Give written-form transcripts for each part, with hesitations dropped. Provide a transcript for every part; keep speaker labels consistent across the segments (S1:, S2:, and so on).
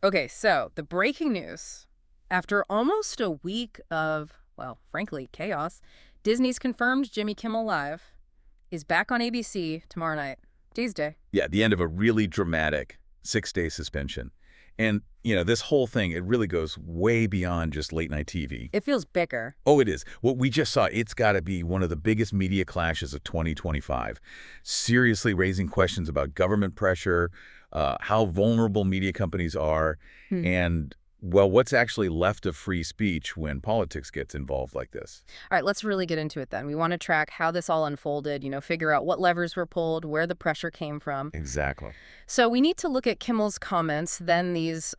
S1: Okay, so the breaking news. After almost a week of, well, frankly, chaos, Disney's confirmed Jimmy Kimmel Live is back on ABC tomorrow night, Tuesday.
S2: Yeah, the end of a really dramatic 6-day suspension. And, this whole thing, it really goes way beyond just late-night TV.
S1: It feels bigger.
S2: Oh, it is. What we just saw, it's got to be one of the biggest media clashes of 2025. Seriously raising questions about government pressure, how vulnerable media companies are,
S1: Hmm.
S2: and, well, what's actually left of free speech when politics gets involved like this.
S1: All right, let's really get into it then. We want to track how this all unfolded, figure out what levers were pulled, where the pressure came from.
S2: Exactly.
S1: So we need to look at Kimmel's comments, then these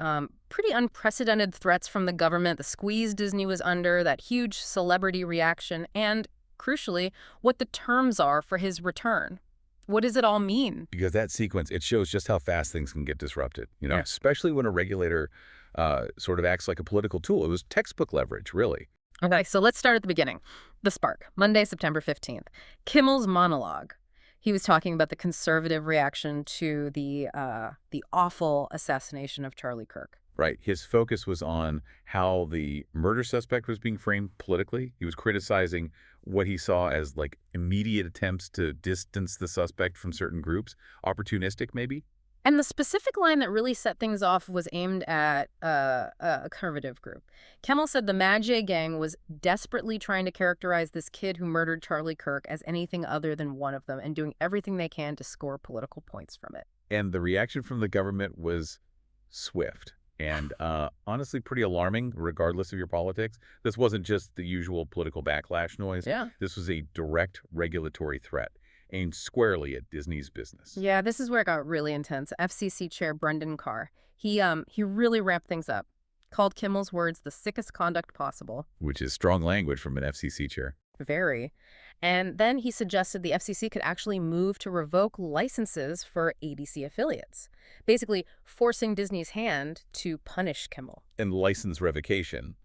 S1: pretty unprecedented threats from the government, the squeeze Disney was under, that huge celebrity reaction, and, crucially, what the terms are for his return. What does it all mean?
S2: Because that sequence, it shows just how fast things can get disrupted,
S1: Yeah.
S2: especially when a regulator sort of acts like a political tool. It was textbook leverage, really.
S1: Okay, so let's start at the beginning. The spark, Monday, September 15th. Kimmel's monologue. He was talking about the conservative reaction to the awful assassination of Charlie Kirk.
S2: Right. His focus was on how the murder suspect was being framed politically. He was criticizing what he saw as like immediate attempts to distance the suspect from certain groups, opportunistic maybe.
S1: And the specific line that really set things off was aimed at a conservative group. Kimmel said the Magi gang was desperately trying to characterize this kid who murdered Charlie Kirk as anything other than one of them and doing everything they can to score political points from it.
S2: And the reaction from the government was swift and honestly pretty alarming, regardless of your politics. This wasn't just the usual political backlash noise.
S1: Yeah.
S2: This was a direct regulatory threat aimed squarely at Disney's business.
S1: Yeah, this is where it got really intense. FCC Chair Brendan Carr, he really ramped things up, called Kimmel's words the sickest conduct possible.
S2: Which is strong language from an FCC chair.
S1: Very. And then he suggested the FCC could actually move to revoke licenses for ABC affiliates, basically forcing Disney's hand to punish Kimmel.
S2: And license revocation,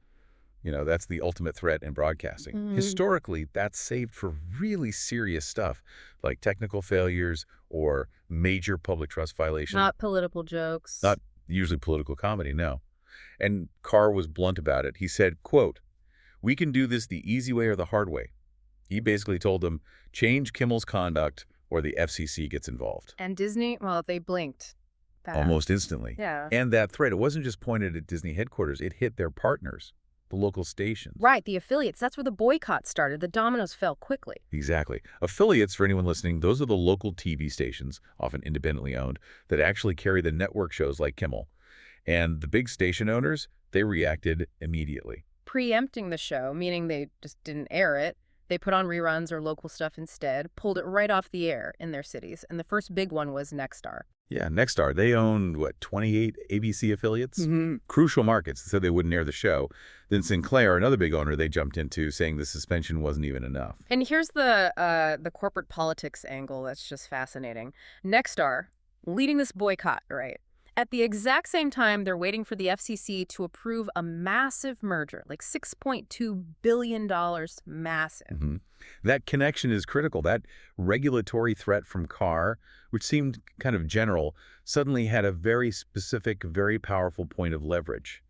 S2: that's the ultimate threat in broadcasting. Historically, that's saved for really serious stuff like technical failures or major public trust violations.
S1: Not political jokes.
S2: Not usually political comedy, no. And Carr was blunt about it. He said, quote, "We can do this the easy way or the hard way." He basically told them, change Kimmel's conduct or the FCC gets involved.
S1: And Disney, well, they blinked. Fast.
S2: Almost instantly.
S1: Yeah.
S2: And that threat, it wasn't just pointed at Disney headquarters. It hit their partners, the local stations.
S1: Right, the affiliates. That's where the boycott started. The dominoes fell quickly.
S2: Exactly. Affiliates, for anyone listening, those are the local TV stations, often independently owned, that actually carry the network shows like Kimmel. And the big station owners, they reacted immediately.
S1: Preempting the show, meaning they just didn't air it. They put on reruns or local stuff instead, pulled it right off the air in their cities. And the first big one was Nexstar.
S2: Yeah, Nexstar, they owned, 28 ABC affiliates? Crucial markets, so they wouldn't air the show. Then Sinclair, another big owner, they jumped into, saying the suspension wasn't even enough.
S1: And here's the corporate politics angle that's just fascinating. Nexstar, leading this boycott, right? At the exact same time, they're waiting for the FCC to approve a massive merger, like $6.2 billion, massive.
S2: That connection is critical. That regulatory threat from Carr, which seemed kind of general, suddenly had a very specific, very powerful point of leverage.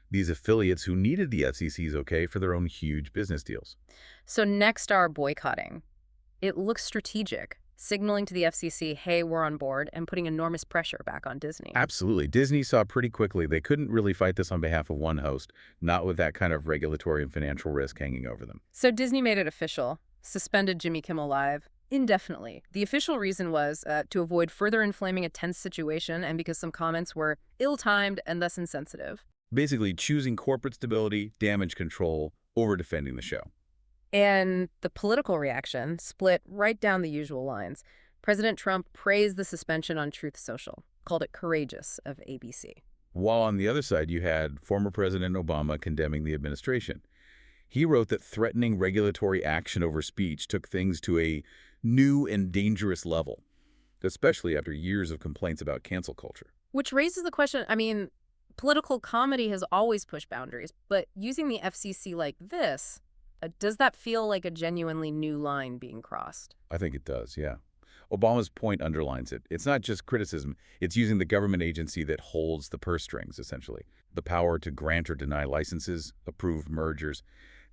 S2: These affiliates who needed the FCC's okay for their own huge business deals.
S1: So Nexstar boycotting, it looks strategic, signaling to the FCC, hey, we're on board, and putting enormous pressure back on Disney.
S2: Absolutely. Disney saw pretty quickly they couldn't really fight this on behalf of one host, not with that kind of regulatory and financial risk hanging over them.
S1: So Disney made it official, suspended Jimmy Kimmel Live indefinitely. The official reason was to avoid further inflaming a tense situation and because some comments were ill-timed and thus insensitive.
S2: Basically choosing corporate stability, damage control, over defending the show.
S1: And the political reaction split right down the usual lines. President Trump praised the suspension on Truth Social, called it courageous of ABC.
S2: While on the other side, you had former President Obama condemning the administration. He wrote that threatening regulatory action over speech took things to a new and dangerous level, especially after years of complaints about cancel culture.
S1: Which raises the question, political comedy has always pushed boundaries, but using the FCC like this, does that feel like a genuinely new line being crossed?
S2: I think it does, yeah. Obama's point underlines it. It's not just criticism. It's using the government agency that holds the purse strings, essentially. The power to grant or deny licenses, approve mergers.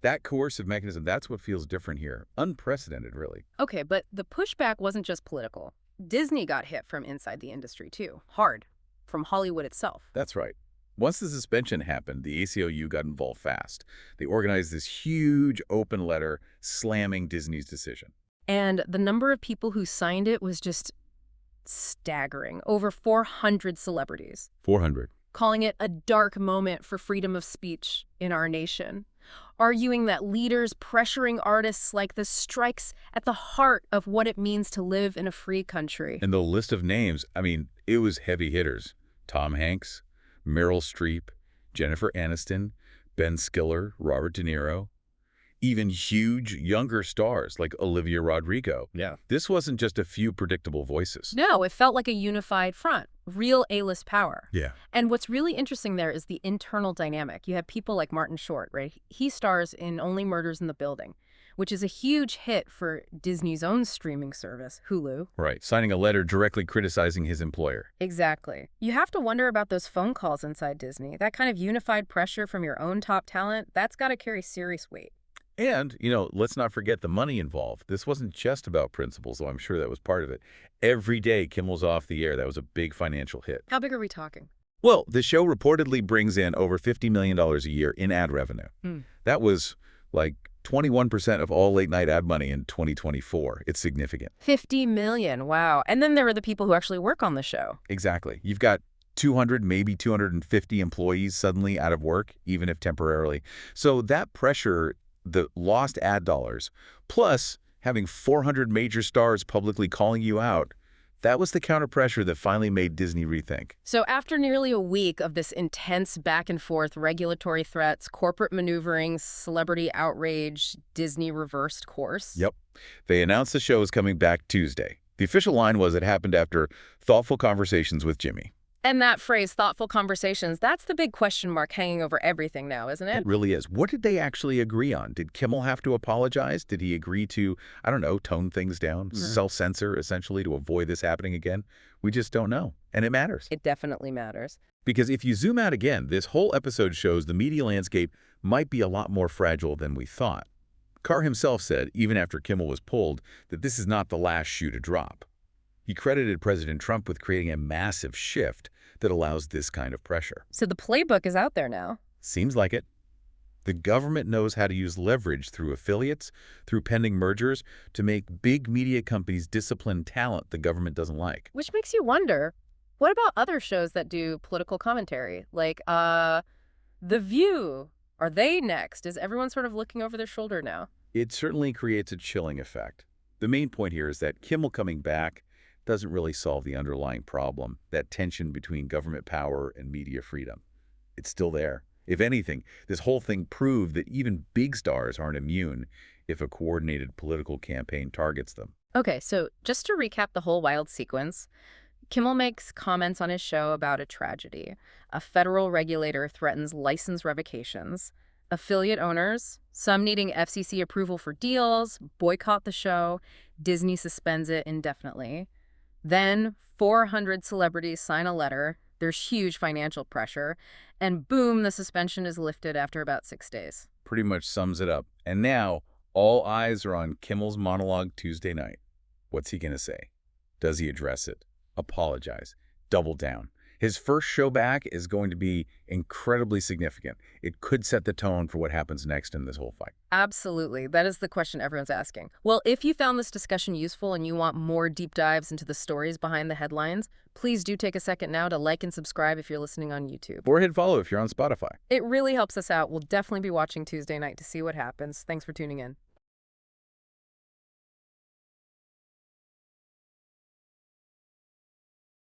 S2: That coercive mechanism, that's what feels different here. Unprecedented, really.
S1: Okay, but the pushback wasn't just political. Disney got hit from inside the industry, too. Hard. From Hollywood itself.
S2: That's right. Once the suspension happened, the ACLU got involved fast. They organized this huge open letter slamming Disney's decision.
S1: And the number of people who signed it was just staggering. Over 400 celebrities.
S2: 400.
S1: Calling it a dark moment for freedom of speech in our nation. Arguing that leaders pressuring artists like this strikes at the heart of what it means to live in a free country.
S2: And the list of names, I mean, it was heavy hitters. Tom Hanks, Meryl Streep, Jennifer Aniston, Ben Stiller, Robert De Niro, even huge younger stars like Olivia Rodrigo.
S1: Yeah.
S2: This wasn't just a few predictable voices.
S1: No, it felt like a unified front, real A-list power.
S2: Yeah.
S1: And what's really interesting there is the internal dynamic. You have people like Martin Short, right? He stars in Only Murders in the Building, which is a huge hit for Disney's own streaming service, Hulu.
S2: Right, signing a letter directly criticizing his employer.
S1: Exactly. You have to wonder about those phone calls inside Disney. That kind of unified pressure from your own top talent, that's got to carry serious weight.
S2: And, let's not forget the money involved. This wasn't just about principles, though I'm sure that was part of it. Every day Kimmel's off the air, that was a big financial hit.
S1: How big are we talking?
S2: Well, the show reportedly brings in over $50 million a year in ad revenue. That was like 21% of all late-night ad money in 2024. It's significant.
S1: 50 million, wow. And then there are the people who actually work on the show.
S2: Exactly. You've got 200, maybe 250 employees suddenly out of work, even if temporarily. So that pressure, the lost ad dollars, plus having 400 major stars publicly calling you out, that was the counter-pressure that finally made Disney rethink.
S1: So after nearly a week of this intense back-and-forth regulatory threats, corporate maneuverings, celebrity outrage, Disney reversed course.
S2: Yep. They announced the show is coming back Tuesday. The official line was it happened after thoughtful conversations with Jimmy.
S1: And that phrase, thoughtful conversations, that's the big question mark hanging over everything now, isn't it?
S2: It really is. What did they actually agree on? Did Kimmel have to apologize? Did he agree to, I don't know, tone things down, self-censor, essentially, to avoid this happening again? We just don't know. And it matters.
S1: It definitely matters.
S2: Because if you zoom out again, this whole episode shows the media landscape might be a lot more fragile than we thought. Carr himself said, even after Kimmel was pulled, that this is not the last shoe to drop. He credited President Trump with creating a massive shift that allows this kind of pressure.
S1: So the playbook is out there now.
S2: Seems like it. The government knows how to use leverage through affiliates, through pending mergers, to make big media companies discipline talent the government doesn't like.
S1: Which makes you wonder, what about other shows that do political commentary? Like, The View. Are they next? Is everyone sort of looking over their shoulder now?
S2: It certainly creates a chilling effect. The main point here is that Kimmel coming back doesn't really solve the underlying problem, that tension between government power and media freedom. It's still there. If anything, this whole thing proved that even big stars aren't immune if a coordinated political campaign targets them.
S1: Okay, so just to recap the whole wild sequence, Kimmel makes comments on his show about a tragedy. A federal regulator threatens license revocations. Affiliate owners, some needing FCC approval for deals, boycott the show. Disney suspends it indefinitely. Then 400 celebrities sign a letter. There's huge financial pressure. And boom, the suspension is lifted after about 6 days.
S2: Pretty much sums it up. And now, all eyes are on Kimmel's monologue Tuesday night. What's he going to say? Does he address it? Apologize? Double down? His first show back is going to be incredibly significant. It could set the tone for what happens next in this whole fight.
S1: Absolutely. That is the question everyone's asking. Well, if you found this discussion useful and you want more deep dives into the stories behind the headlines, please do take a second now to like and subscribe if you're listening on YouTube.
S2: Or hit follow if you're on Spotify.
S1: It really helps us out. We'll definitely be watching Tuesday night to see what happens. Thanks for tuning in.